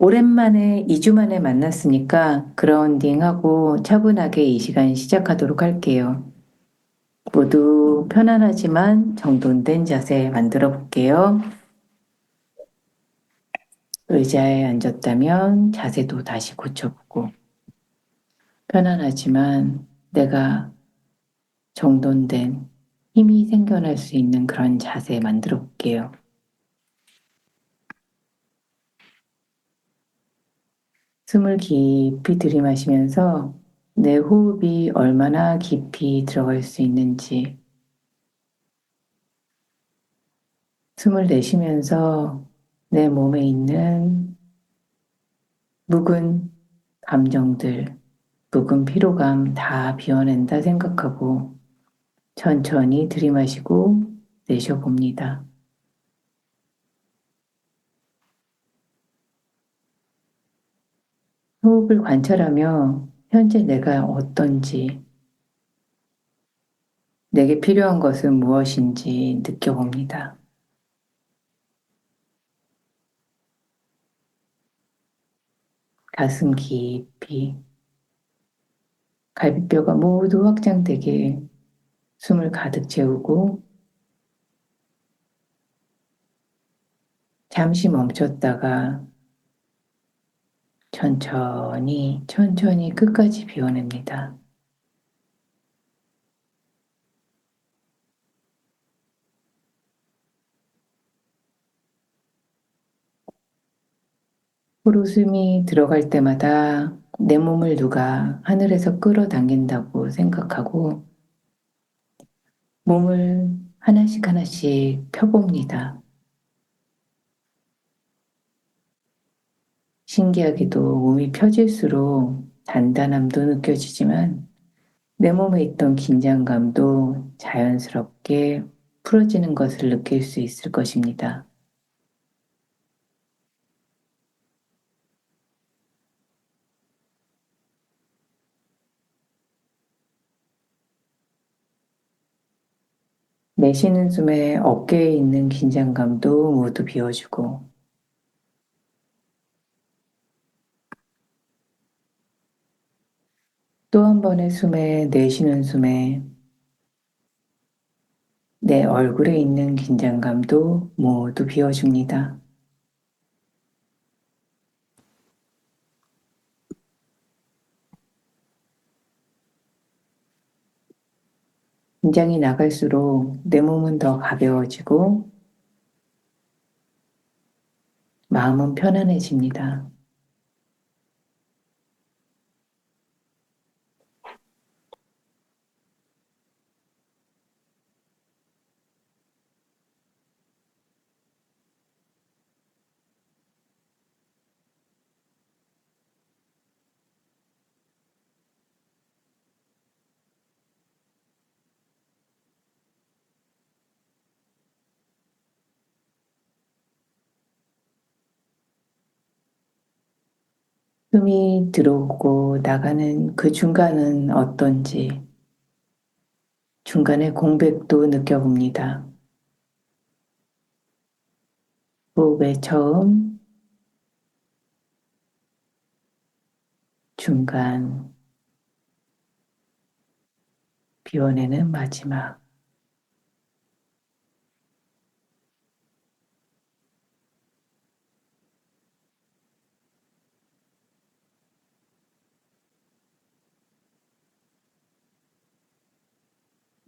오랜만에 2주 만에 만났으니까 그라운딩하고 차분하게 이 시간 시작하도록 할게요. 모두 편안하지만 정돈된 자세 만들어 볼게요. 의자에 앉았다면 자세도 다시 고쳐보고, 편안하지만 내가 정돈된 힘이 생겨날 수 있는 그런 자세 만들어 볼게요. 숨을 깊이 들이마시면서 내 호흡이 얼마나 깊이 들어갈 수 있는지, 숨을 내쉬면서 내 몸에 있는 묵은 감정들, 묵은 피로감 다 비워낸다 생각하고 천천히 들이마시고 내쉬어봅니다. 호흡을 관찰하며 현재 내가 어떤지, 내게 필요한 것은 무엇인지 느껴봅니다. 가슴 깊이, 갈비뼈가 모두 확장되게 숨을 가득 채우고 잠시 멈췄다가 천천히, 천천히 끝까지 비워냅니다. 코로 숨이 들어갈 때마다 내 몸을 누가 하늘에서 끌어당긴다고 생각하고 몸을 하나씩 하나씩 펴봅니다. 신기하게도 몸이 펴질수록 단단함도 느껴지지만 내 몸에 있던 긴장감도 자연스럽게 풀어지는 것을 느낄 수 있을 것입니다. 내쉬는 숨에 어깨에 있는 긴장감도 모두 비워주고 또 한 번의 숨에 내쉬는 숨에 내 얼굴에 있는 긴장감도 모두 비워줍니다. 긴장이 나갈수록 내 몸은 더 가벼워지고 마음은 편안해집니다. 숨이 들어오고 나가는 그 중간은 어떤지 중간에 공백도 느껴봅니다. 호흡의 처음, 중간, 비워내는 마지막.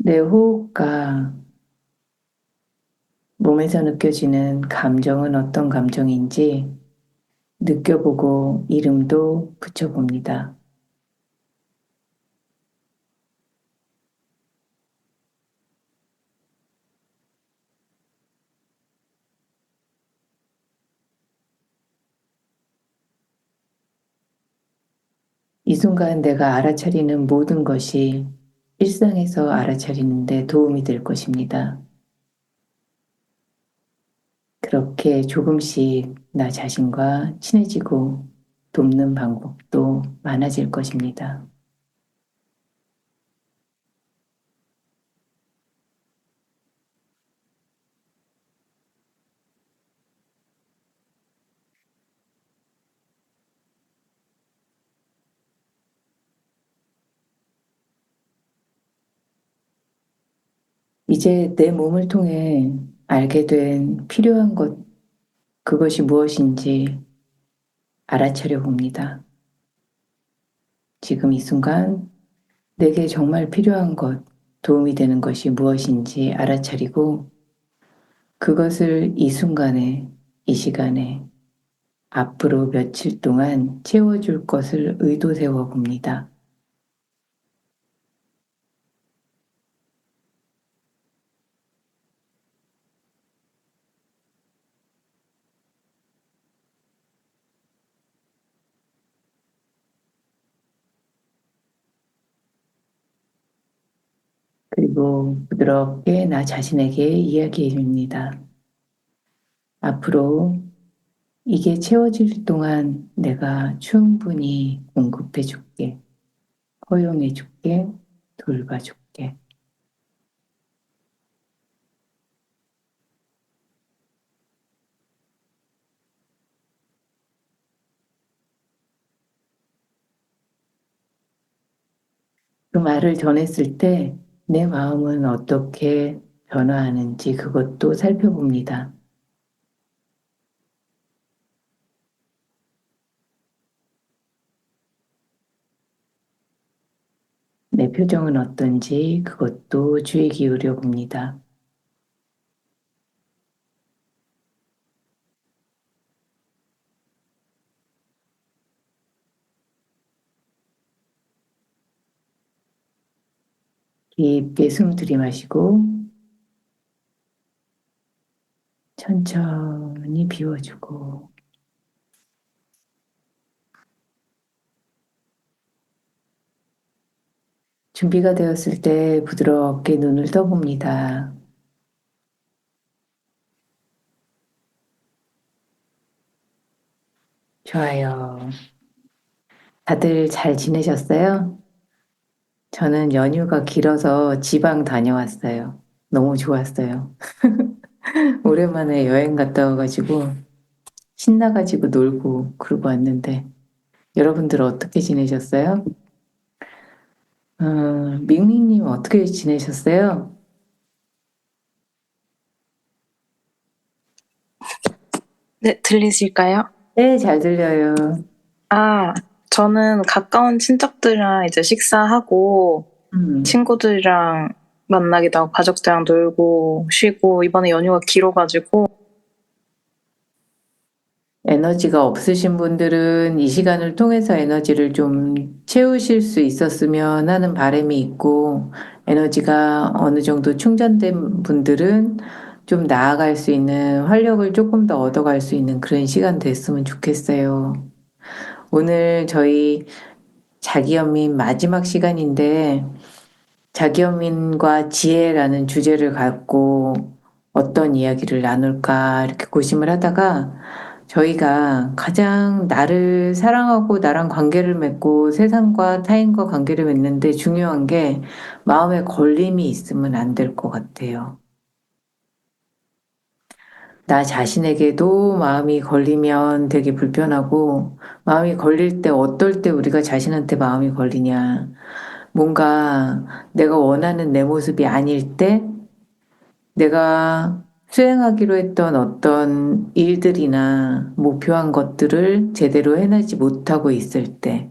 내 호흡과 몸에서 느껴지는 감정은 어떤 감정인지 느껴보고 이름도 붙여봅니다. 이 순간 내가 알아차리는 모든 것이 일상에서 알아차리는 데 도움이 될 것입니다. 그렇게 조금씩 나 자신과 친해지고 돕는 방법도 많아질 것입니다. 이제 내 몸을 통해 알게 된 필요한 것, 그것이 무엇인지 알아차려 봅니다. 지금 이 순간 내게 정말 필요한 것, 도움이 되는 것이 무엇인지 알아차리고 그것을 이 순간에, 이 시간에 앞으로 며칠 동안 채워줄 것을 의도 세워 봅니다. 그리고 부드럽게 나 자신에게 이야기해 줍니다. 앞으로 이게 채워질 동안 내가 충분히 공급해 줄게, 허용해 줄게, 돌봐 줄게. 그 말을 전했을 때 내 마음은 어떻게 변화하는지 그것도 살펴봅니다. 내 표정은 어떤지 그것도 주의 기울여 봅니다. 깊게 숨 들이마시고 천천히 비워주고 준비가 되었을 때 부드럽게 눈을 떠봅니다. 좋아요. 다들 잘 지내셨어요? 저는 연휴가 길어서 지방 다녀왔어요. 너무 좋았어요. 오랜만에 여행 갔다 와가지고 신나가지고 놀고 그러고 왔는데 여러분들 어떻게 지내셨어요? 밍밍님 어떻게 지내셨어요? 네, 들리실까요? 네, 잘 들려요. 아, 저는 가까운 친척들이랑 이제 식사하고 음, 친구들이랑 만나기도 하고 가족들이랑 놀고 쉬고 이번에 연휴가 길어가지고 에너지가 없으신 분들은 이 시간을 통해서 에너지를 좀 채우실 수 있었으면 하는 바람이 있고, 에너지가 어느 정도 충전된 분들은 좀 나아갈 수 있는 활력을 조금 더 얻어갈 수 있는 그런 시간 됐으면 좋겠어요. 오늘 저희 자기연민 마지막 시간인데, 자기연민과 지혜라는 주제를 갖고 어떤 이야기를 나눌까 이렇게 고심을 하다가 저희가 가장 나를 사랑하고 나랑 관계를 맺고 세상과 타인과 관계를 맺는데 중요한 게 마음에 걸림이 있으면 안 될 것 같아요. 나 자신에게도 마음이 걸리면 되게 불편하고 마음이 걸릴 때 어떨 때 우리가 자신한테 마음이 걸리냐. 뭔가 내가 원하는 내 모습이 아닐 때 내가 수행하기로 했던 어떤 일들이나 목표한 것들을 제대로 해내지 못하고 있을 때,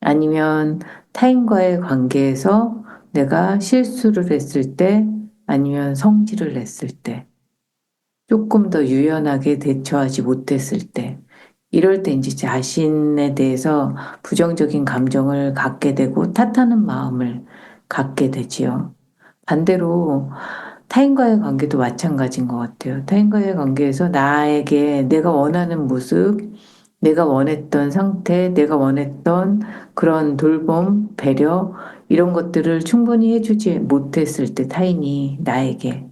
아니면 타인과의 관계에서 내가 실수를 했을 때, 아니면 성질을 냈을 때, 조금 더 유연하게 대처하지 못했을 때, 이럴 때 이제 자신에 대해서 부정적인 감정을 갖게 되고 탓하는 마음을 갖게 되지요. 반대로 타인과의 관계도 마찬가지인 것 같아요. 타인과의 관계에서 나에게 내가 원하는 모습, 내가 원했던 상태, 내가 원했던 그런 돌봄, 배려, 이런 것들을 충분히 해주지 못했을 때 타인이 나에게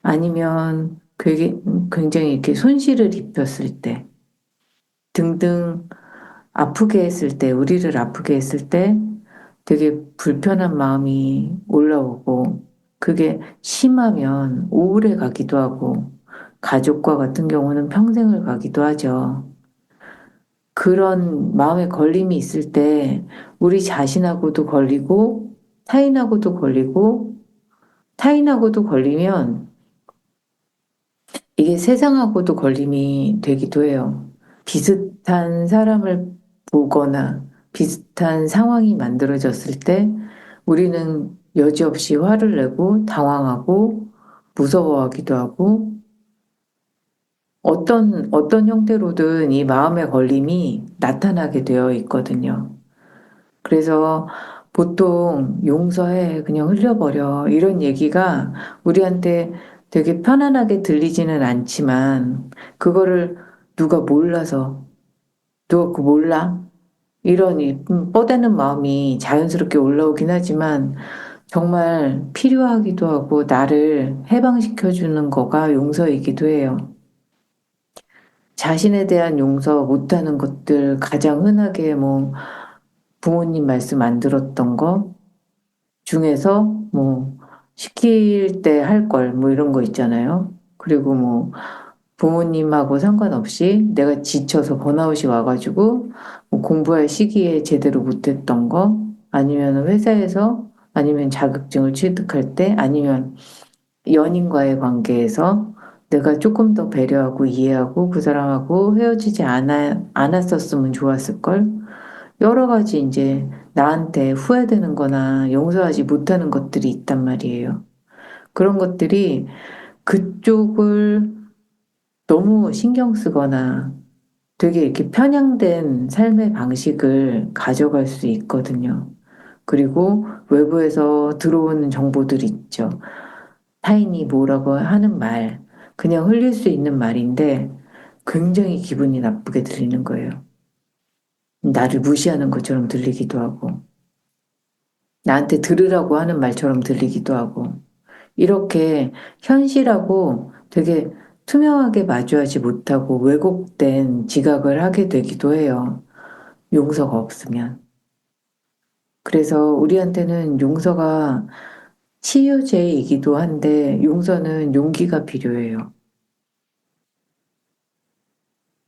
아니면 굉장히 이렇게 손실을 입혔을 때 등등 아프게 했을 때, 우리를 아프게 했을 때 되게 불편한 마음이 올라오고 그게 심하면 오래 가기도 하고 가족과 같은 경우는 평생을 가기도 하죠. 그런 마음에 걸림이 있을 때 우리 자신하고도 걸리고 타인하고도 걸리고 타인하고도 걸리면 이게 세상하고도 걸림이 되기도 해요. 비슷한 사람을 보거나 비슷한 상황이 만들어졌을 때 우리는 여지없이 화를 내고 당황하고 무서워하기도 하고 어떤 형태로든 이 마음의 걸림이 나타나게 되어 있거든요. 그래서 보통 용서해, 그냥 흘려버려. 이런 얘기가 우리한테 되게 편안하게 들리지는 않지만, 그거를 누가 몰라서, 누가 그거 몰라? 이런 뻗대는 마음이 자연스럽게 올라오긴 하지만, 정말 필요하기도 하고, 나를 해방시켜주는 거가 용서이기도 해요. 자신에 대한 용서 못하는 것들, 가장 흔하게 뭐, 부모님 말씀 안 들었던 거, 중에서 뭐 시킬 때 할 걸 뭐 이런 거 있잖아요. 그리고 뭐 부모님하고 상관없이 내가 지쳐서 번아웃이 와가지고 뭐 공부할 시기에 제대로 못했던 거 아니면 회사에서 아니면 자격증을 취득할 때 아니면 연인과의 관계에서 내가 조금 더 배려하고 이해하고 그 사람하고 헤어지지 않았었으면 좋았을 걸. 여러 가지 이제 나한테 후회되는 거나 용서하지 못하는 것들이 있단 말이에요. 그런 것들이 그쪽을 너무 신경 쓰거나 되게 이렇게 편향된 삶의 방식을 가져갈 수 있거든요. 그리고 외부에서 들어오는 정보들이 있죠. 타인이 뭐라고 하는 말, 그냥 흘릴 수 있는 말인데 굉장히 기분이 나쁘게 들리는 거예요. 나를 무시하는 것처럼 들리기도 하고. 나한테 들으라고 하는 말처럼 들리기도 하고, 이렇게 현실하고 되게 투명하게 마주하지 못하고 왜곡된 지각을 하게 되기도 해요. 용서가 없으면. 그래서 우리한테는 용서가 치유제이기도 한데 용서는 용기가 필요해요.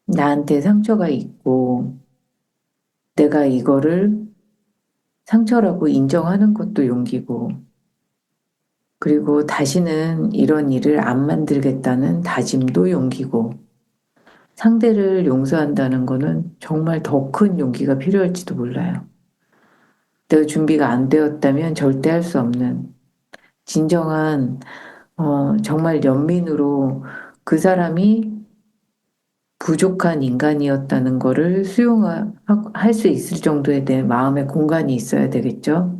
나한테 상처가 있고 내가 이거를 상처라고 인정하는 것도 용기고 그리고 다시는 이런 일을 안 만들겠다는 다짐도 용기고, 상대를 용서한다는 거는 정말 더 큰 용기가 필요할지도 몰라요. 내가 준비가 안 되었다면 절대 할 수 없는, 진정한, 정말 연민으로 그 사람이 부족한 인간이었다는 거를 수용할 수 있을 정도의 내 마음의 공간이 있어야 되겠죠?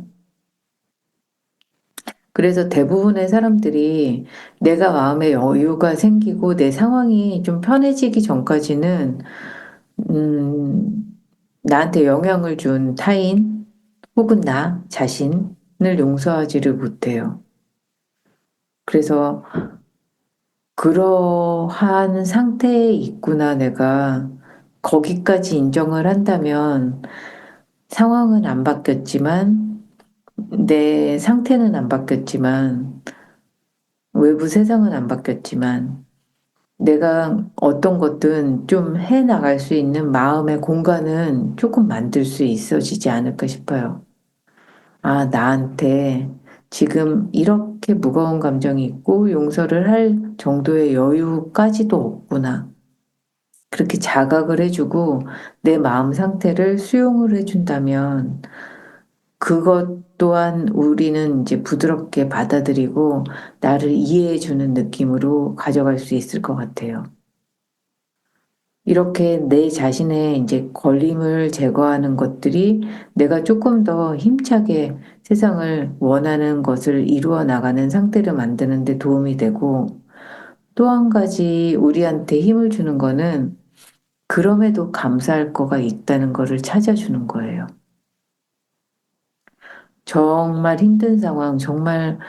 그래서 대부분의 사람들이 내가 마음의 여유가 생기고 내 상황이 좀 편해지기 전까지는, 음, 나한테 영향을 준 타인 혹은 나 자신을 용서하지를 못해요. 그래서 그러한 상태에 있구나, 내가. 거기까지 인정을 한다면 상황은 안 바뀌었지만, 내 상태는 안 바뀌었지만, 외부 세상은 안 바뀌었지만, 내가 어떤 것든 좀 해 나갈 수 있는 마음의 공간은 조금 만들 수 있어지지 않을까 싶어요. 아, 나한테 지금 이렇게 무거운 감정이 있고 용서를 할 정도의 여유까지도 없구나. 그렇게 자각을 해주고 내 마음 상태를 수용을 해준다면 그것 또한 우리는 이제 부드럽게 받아들이고 나를 이해해주는 느낌으로 가져갈 수 있을 것 같아요. 이렇게 내 자신의 이제 걸림을 제거하는 것들이 내가 조금 더 힘차게 세상을 원하는 것을 이루어 나가는 상태를 만드는 데 도움이 되고 또 한 가지 우리한테 힘을 주는 거는 그럼에도 감사할 거가 있다는 거를 찾아주는 거예요. 정말 힘든 상황, 정말,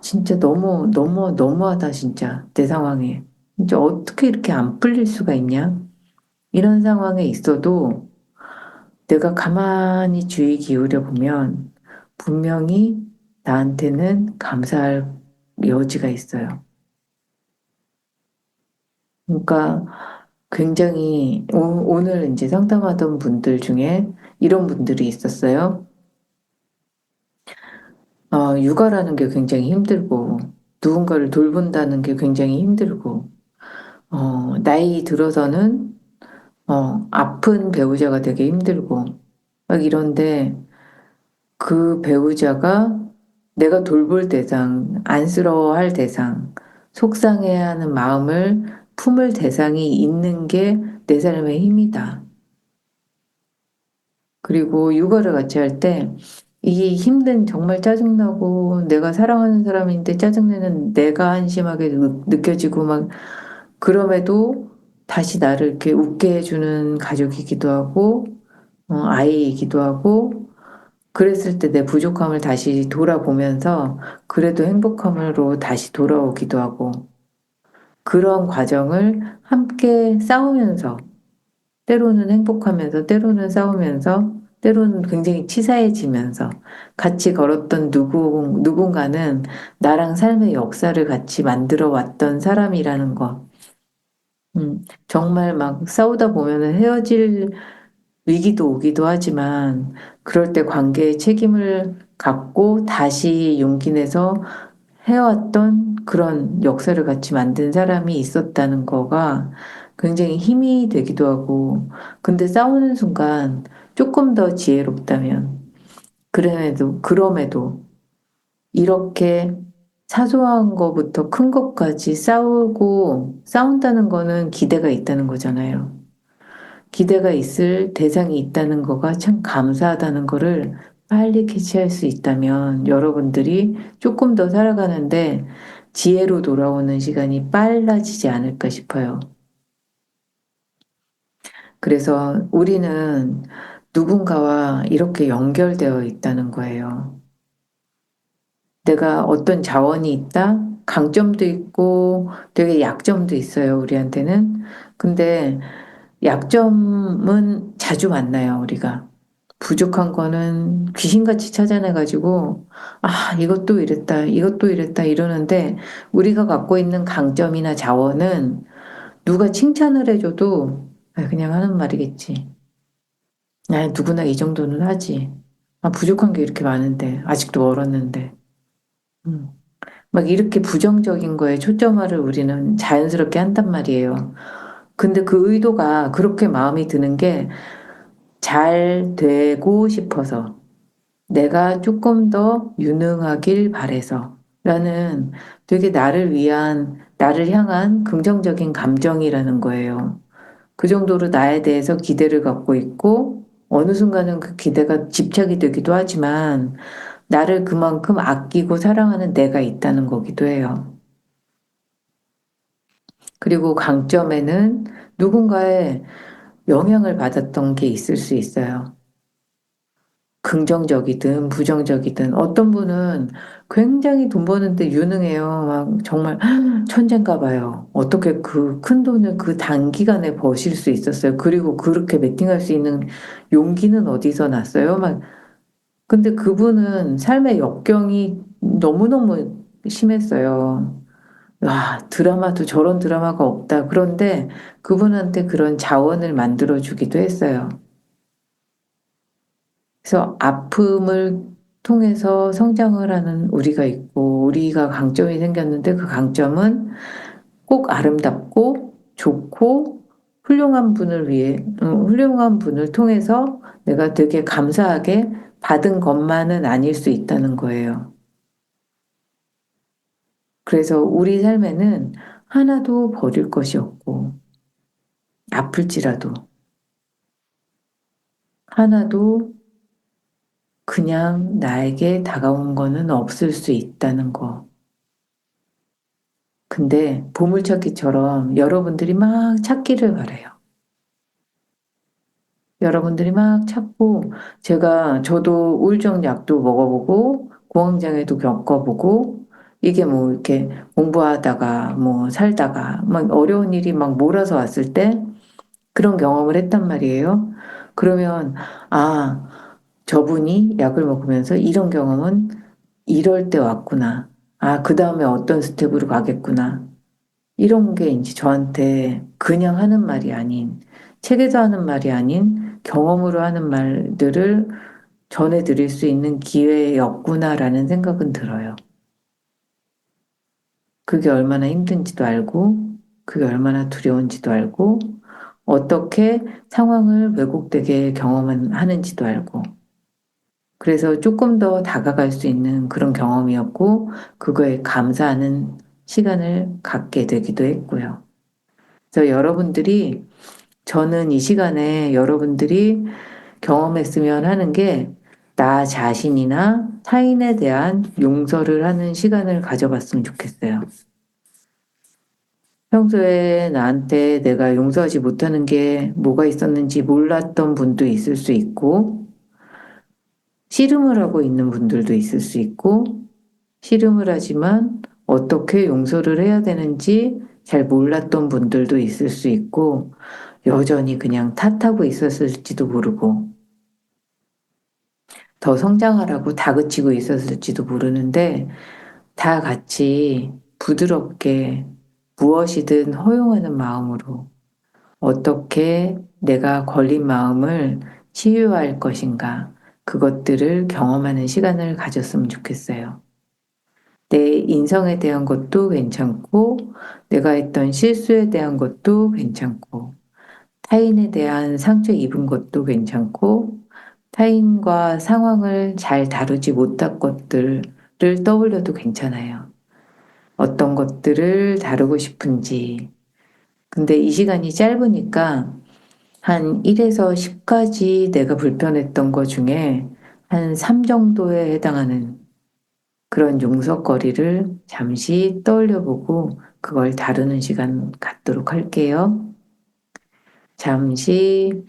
진짜 너무하다, 진짜, 내 상황에. 진짜 어떻게 이렇게 안 풀릴 수가 있냐? 이런 상황에 있어도 내가 가만히 주의 기울여 보면 분명히 나한테는 감사할 여지가 있어요. 그러니까 굉장히 오늘 이제 상담하던 분들 중에 이런 분들이 있었어요. 육아라는 게 굉장히 힘들고, 누군가를 돌본다는 게 굉장히 힘들고, 나이 들어서는, 아픈 배우자가 되게 힘들고, 막 이런데, 그 배우자가 내가 돌볼 대상, 안쓰러워할 대상, 속상해하는 마음을 품을 대상이 있는 게 내 삶의 힘이다. 그리고 육아를 같이 할 때, 이 힘든 정말 짜증나고 내가 사랑하는 사람인데 짜증내는 내가 한심하게 느껴지고 막 그럼에도 다시 나를 이렇게 웃게 해주는 가족이기도 하고 아이이기도 하고 그랬을 때 내 부족함을 다시 돌아보면서 그래도 행복함으로 다시 돌아오기도 하고 그런 과정을 함께 싸우면서 때로는 행복하면서 때로는 싸우면서 때로는 굉장히 치사해지면서 같이 걸었던 누군가는 나랑 삶의 역사를 같이 만들어 왔던 사람이라는 거. 정말 막 싸우다 보면은 헤어질 위기도 오기도 하지만 그럴 때 관계의 책임을 갖고 다시 용기 내서 해왔던 그런 역사를 같이 만든 사람이 있었다는 거가 굉장히 힘이 되기도 하고, 근데 싸우는 순간 조금 더 지혜롭다면, 그럼에도 이렇게 사소한 거부터 큰 것까지 싸운다는 거는 기대가 있다는 거잖아요. 기대가 있을 대상이 있다는 거가 참 감사하다는 거를 빨리 캐치할 수 있다면 여러분들이 조금 더 살아가는데 지혜로 돌아오는 시간이 빨라지지 않을까 싶어요. 그래서 우리는 누군가와 이렇게 연결되어 있다는 거예요. 내가 어떤 자원이 있다? 강점도 있고 되게 약점도 있어요, 우리한테는. 근데 약점은 자주 만나요, 우리가. 부족한 거는 귀신같이 찾아내가지고, 이것도 이랬다, 이것도 이랬다 이러는데, 우리가 갖고 있는 강점이나 자원은 누가 칭찬을 해줘도, 그냥 하는 말이겠지. 누구나 이 정도는 하지. 부족한 게 이렇게 많은데, 아직도 멀었는데. 음. 막 이렇게 부정적인 거에 초점화를 우리는 자연스럽게 한단 말이에요. 근데 그 의도가 그렇게 마음이 드는 게 잘 되고 싶어서 내가 조금 더 유능하길 바래서 라는 되게 나를 향한 긍정적인 감정이라는 거예요. 그 정도로 나에 대해서 기대를 갖고 있고 어느 순간은 그 기대가 집착이 되기도 하지만 나를 그만큼 아끼고 사랑하는 내가 있다는 거기도 해요. 그리고 강점에는 누군가의 영향을 받았던 게 있을 수 있어요. 긍정적이든 부정적이든 어떤 분은 굉장히 돈 버는데 유능해요. 막 정말 천재인가 봐요. 어떻게 그 큰 돈을 그 단기간에 버실 수 있었어요. 그리고 그렇게 베팅할 수 있는 용기는 어디서 났어요? 막 근데 그분은 삶의 역경이 너무너무 심했어요. 와, 드라마도 저런 드라마가 없다. 그런데 그분한테 그런 자원을 만들어 주기도 했어요. 그래서 아픔을 통해서 성장을 하는 우리가 있고, 우리가 강점이 생겼는데 그 강점은 꼭 아름답고 좋고 훌륭한 분을 통해서 내가 되게 감사하게 받은 것만은 아닐 수 있다는 거예요. 그래서 우리 삶에는 하나도 버릴 것이 없고, 아플지라도 하나도 그냥 나에게 다가온 거는 없을 수 있다는 거. 근데 보물찾기처럼 여러분들이 막 찾기를 바래요. 여러분들이 막 찾고 저도 우울증 약도 먹어보고 공황장애도 겪어보고 이게 뭐 이렇게 공부하다가 뭐 살다가 막 어려운 일이 막 몰아서 왔을 때 그런 경험을 했단 말이에요. 그러면 아, 저분이 약을 먹으면서 이런 경험은 이럴 때 왔구나. 그 다음에 어떤 스텝으로 가겠구나. 이런 게 이제 저한테 그냥 하는 말이 아닌, 책에서 하는 말이 아닌 경험으로 하는 말들을 전해드릴 수 있는 기회였구나라는 생각은 들어요. 그게 얼마나 힘든지도 알고, 그게 얼마나 두려운지도 알고, 어떻게 상황을 왜곡되게 경험하는지도 알고. 그래서 조금 더 다가갈 수 있는 그런 경험이었고, 그거에 감사하는 시간을 갖게 되기도 했고요. 그래서 여러분들이, 저는 이 시간에 여러분들이 경험했으면 하는 게, 나 자신이나 타인에 대한 용서를 하는 시간을 가져봤으면 좋겠어요. 평소에 나한테 내가 용서하지 못하는 게 뭐가 있었는지 몰랐던 분도 있을 수 있고, 씨름을 하고 있는 분들도 있을 수 있고, 씨름을 하지만 어떻게 용서를 해야 되는지 잘 몰랐던 분들도 있을 수 있고, 여전히 그냥 탓하고 있었을지도 모르고, 더 성장하라고 다그치고 있었을지도 모르는데, 다 같이 부드럽게 무엇이든 허용하는 마음으로 어떻게 내가 걸린 마음을 치유할 것인가, 그것들을 경험하는 시간을 가졌으면 좋겠어요. 내 인성에 대한 것도 괜찮고, 내가 했던 실수에 대한 것도 괜찮고, 타인에 대한 상처 입은 것도 괜찮고, 타인과 상황을 잘 다루지 못한 것들을 떠올려도 괜찮아요. 어떤 것들을 다루고 싶은지. 근데 이 시간이 짧으니까 한 1에서 10까지 내가 불편했던 것 중에 한 3 정도에 해당하는 그런 용서거리를 잠시 떠올려 보고 그걸 다루는 시간 갖도록 할게요. 잠시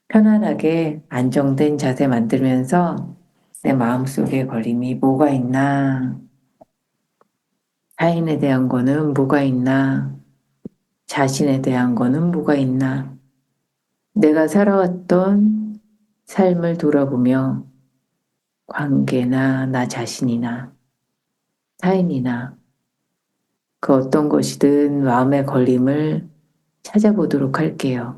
편안하게 안정된 자세 만들면서 내 마음속에 걸림이 뭐가 있나, 타인에 대한 거는 뭐가 있나, 자신에 대한 거는 뭐가 있나, 내가 살아왔던 삶을 돌아보며 관계나 나 자신이나 타인이나 그 어떤 것이든 마음의 걸림을 찾아보도록 할게요.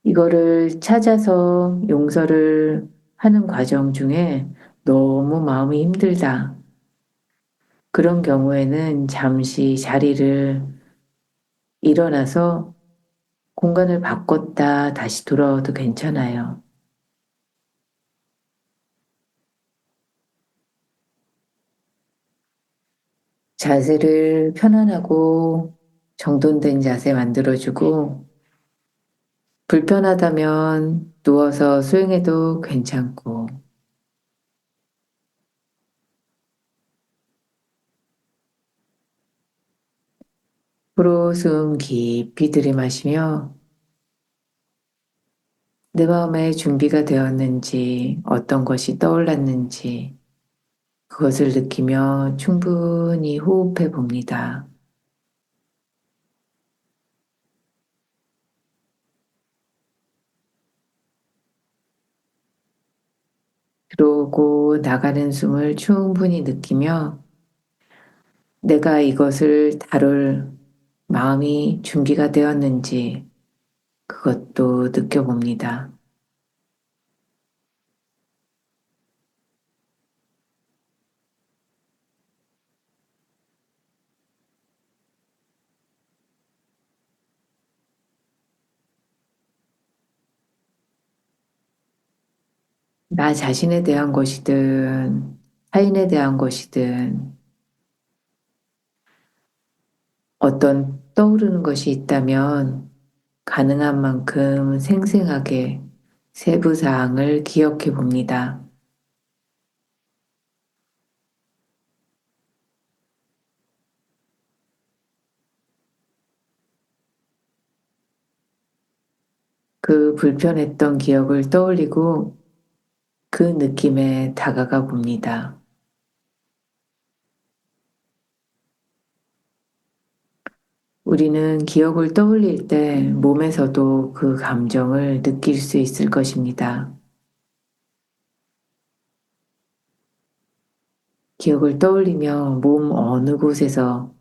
이거를 찾아서 용서를 하는 과정 중에 너무 마음이 힘들다. 그런 경우에는 잠시 자리를 일어나서 공간을 바꿨다 다시 돌아와도 괜찮아요. 자세를 편안하고 정돈된 자세 만들어주고, 불편하다면 누워서 수행해도 괜찮고, 코로 숨 깊이 들이마시며 내 마음에 준비가 되었는지, 어떤 것이 떠올랐는지, 그것을 느끼며 충분히 호흡해 봅니다. 들어오고 나가는 숨을 충분히 느끼며 내가 이것을 다룰 마음이 준비가 되었는지 그것도 느껴봅니다. 나 자신에 대한 것이든 타인에 대한 것이든 어떤 떠오르는 것이 있다면 가능한 만큼 생생하게 세부 사항을 기억해 봅니다. 그 불편했던 기억을 떠올리고 그 느낌에 다가가 봅니다. 우리는 기억을 떠올릴 때 몸에서도 그 감정을 느낄 수 있을 것입니다. 기억을 떠올리며 몸 어느 곳에서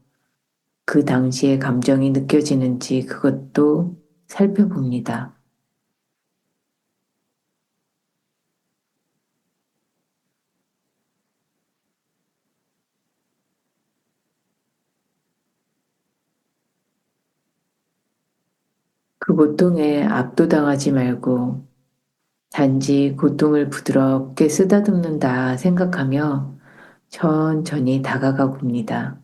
그 당시의 감정이 느껴지는지 그것도 살펴봅니다. 그 고통에 압도당하지 말고 단지 고통을 부드럽게 쓰다듬는다 생각하며 천천히 다가가 봅니다.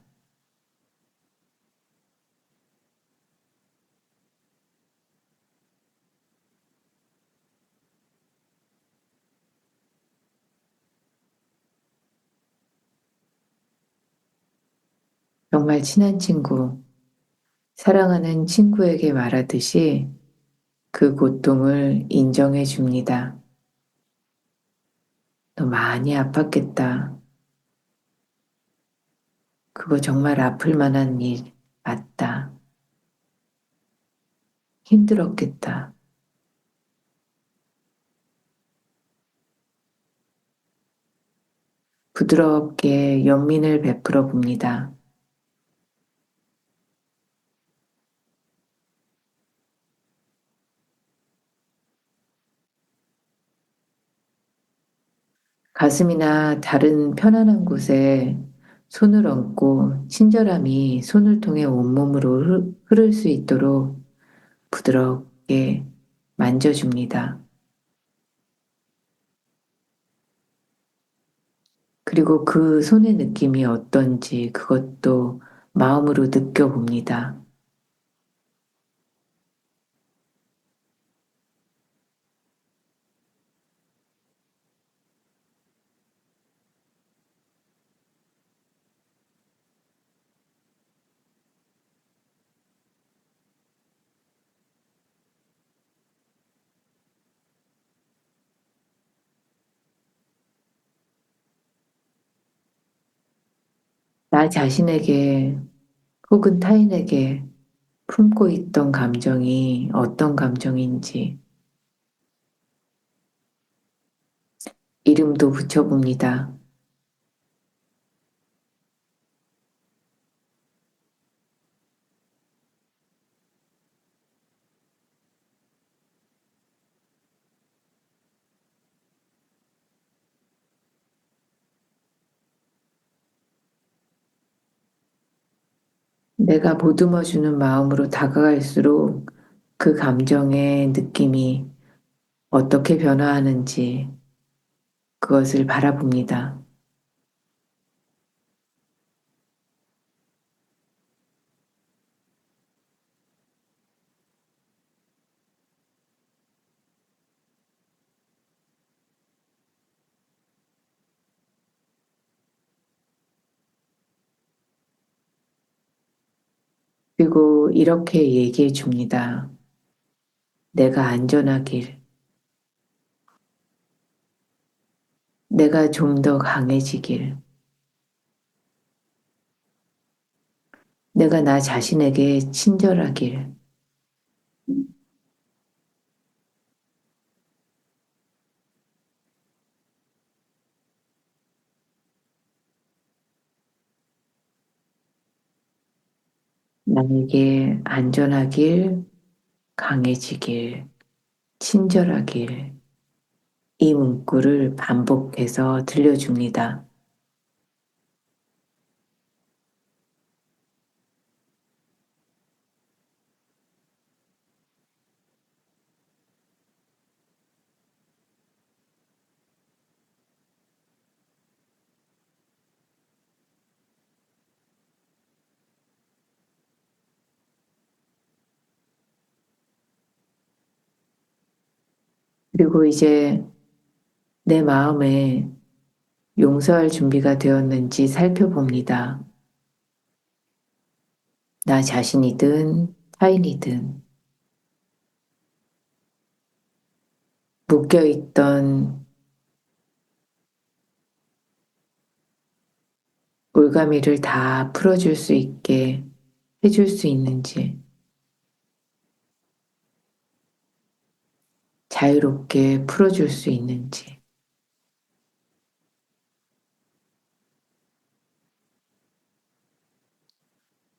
정말 친한 친구, 사랑하는 친구에게 말하듯이 그 고통을 인정해 줍니다. 너 많이 아팠겠다. 그거 정말 아플 만한 일 맞다. 힘들었겠다. 부드럽게 연민을 베풀어 봅니다. 가슴이나 다른 편안한 곳에 손을 얹고 친절함이 손을 통해 온몸으로 흐를 수 있도록 부드럽게 만져줍니다. 그리고 그 손의 느낌이 어떤지 그것도 마음으로 느껴봅니다. 나 자신에게 혹은 타인에게 품고 있던 감정이 어떤 감정인지 이름도 붙여봅니다. 내가 보듬어주는 마음으로 다가갈수록 그 감정의 느낌이 어떻게 변화하는지 그것을 바라봅니다. 그리고 이렇게 얘기해 줍니다. 내가 안전하길, 내가 좀 더 강해지길, 내가 나 자신에게 친절하길, 나에게 안전하길, 강해지길, 친절하길, 이 문구를 반복해서 들려줍니다. 그리고 이제 내 마음에 용서할 준비가 되었는지 살펴봅니다. 나 자신이든 타인이든 묶여있던 올가미를 다 풀어줄 수 있게 해줄 수 있는지, 자유롭게 풀어줄 수 있는지,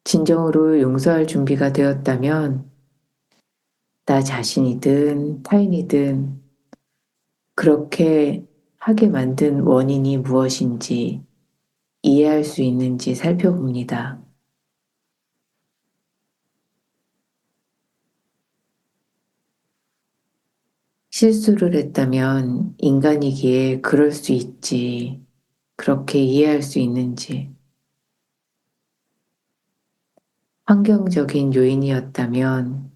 진정으로 용서할 준비가 되었다면 나 자신이든 타인이든 그렇게 하게 만든 원인이 무엇인지 이해할 수 있는지 살펴봅니다. 실수를 했다면 인간이기에 그럴 수 있지. 그렇게 이해할 수 있는지. 환경적인 요인이었다면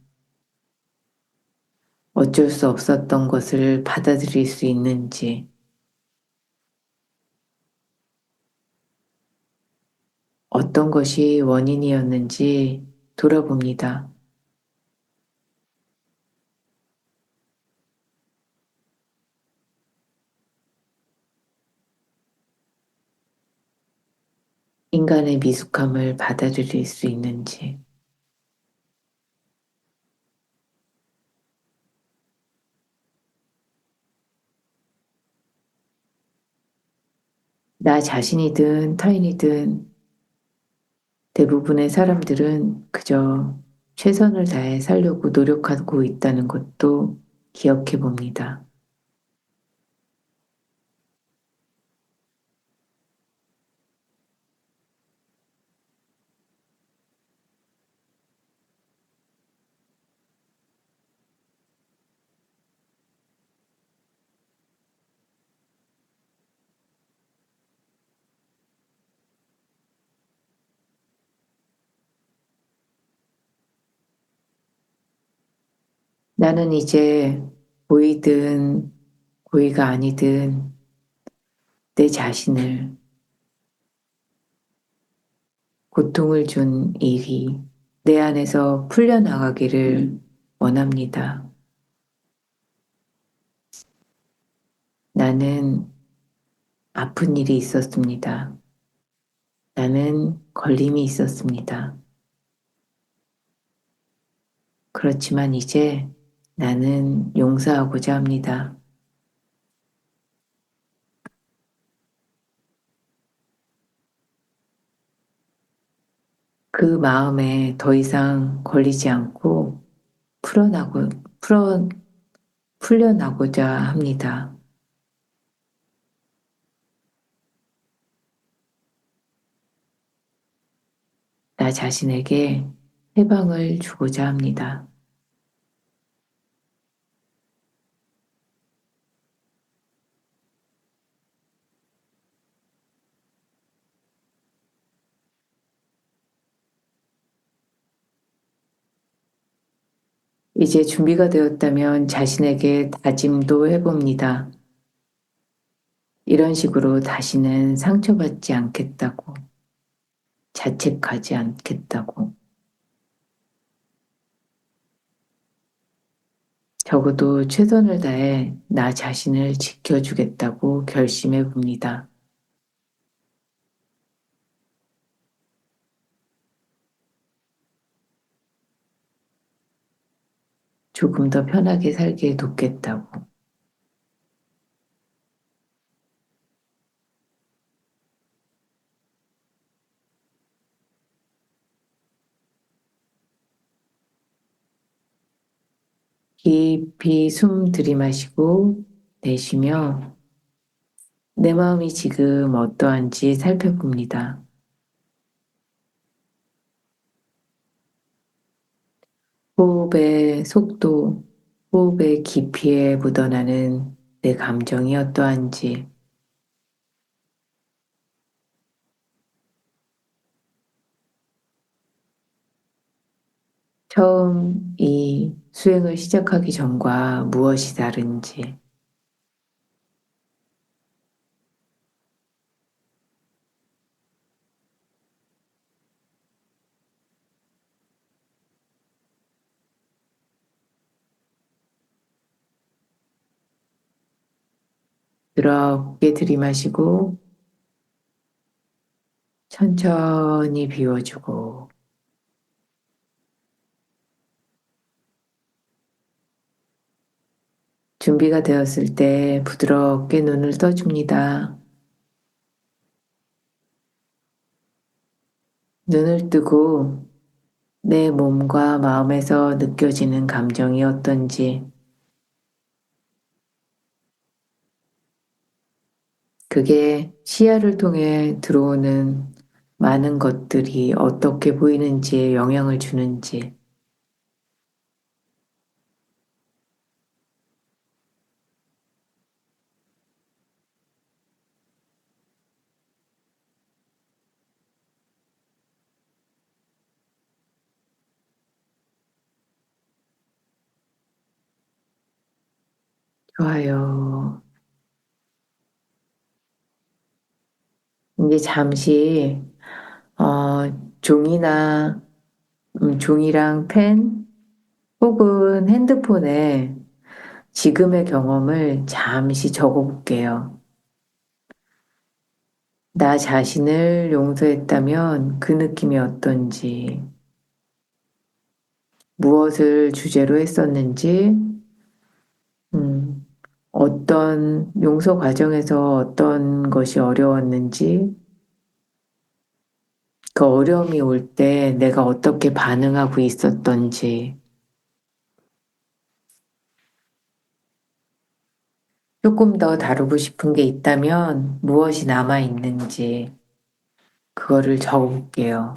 어쩔 수 없었던 것을 받아들일 수 있는지. 어떤 것이 원인이었는지 돌아봅니다. 인간의 미숙함을 받아들일 수 있는지. 나 자신이든 타인이든 대부분의 사람들은 그저 최선을 다해 살려고 노력하고 있다는 것도 기억해 봅니다. 나는 이제 고이든 고이가 아니든 내 자신을 고통을 준 일이 내 안에서 풀려나가기를 원합니다. 나는 아픈 일이 있었습니다. 나는 걸림이 있었습니다. 그렇지만 이제 나는 용서하고자 합니다. 그 마음에 더 이상 걸리지 않고 풀어나고, 풀어, 풀려나고자 합니다. 나 자신에게 해방을 주고자 합니다. 이제 준비가 되었다면 자신에게 다짐도 해봅니다. 이런 식으로 다시는 상처받지 않겠다고, 자책하지 않겠다고, 적어도 최선을 다해 나 자신을 지켜주겠다고 결심해 봅니다. 조금 더 편하게 살게 돕겠다고. 깊이 숨 들이마시고 내쉬며 내 마음이 지금 어떠한지 살펴봅니다. 호흡의 속도, 호흡의 깊이에 묻어나는 내 감정이 어떠한지, 처음 이 수행을 시작하기 전과 무엇이 다른지, 부드럽게 들이마시고 천천히 비워주고 준비가 되었을 때 부드럽게 눈을 떠줍니다. 눈을 뜨고 내 몸과 마음에서 느껴지는 감정이 어떤지, 그게 시야를 통해 들어오는 많은 것들이 어떻게 보이는지에 영향을 주는지, 좋아요. 이제 잠시, 종이나, 종이랑 펜 혹은 핸드폰에 지금의 경험을 잠시 적어 볼게요. 나 자신을 용서했다면 그 느낌이 어떤지, 무엇을 주제로 했었는지, 음, 어떤 용서 과정에서 어떤 것이 어려웠는지, 그 어려움이 올 때 내가 어떻게 반응하고 있었던지, 조금 더 다루고 싶은 게 있다면 무엇이 남아 있는지, 그거를 적어 볼게요.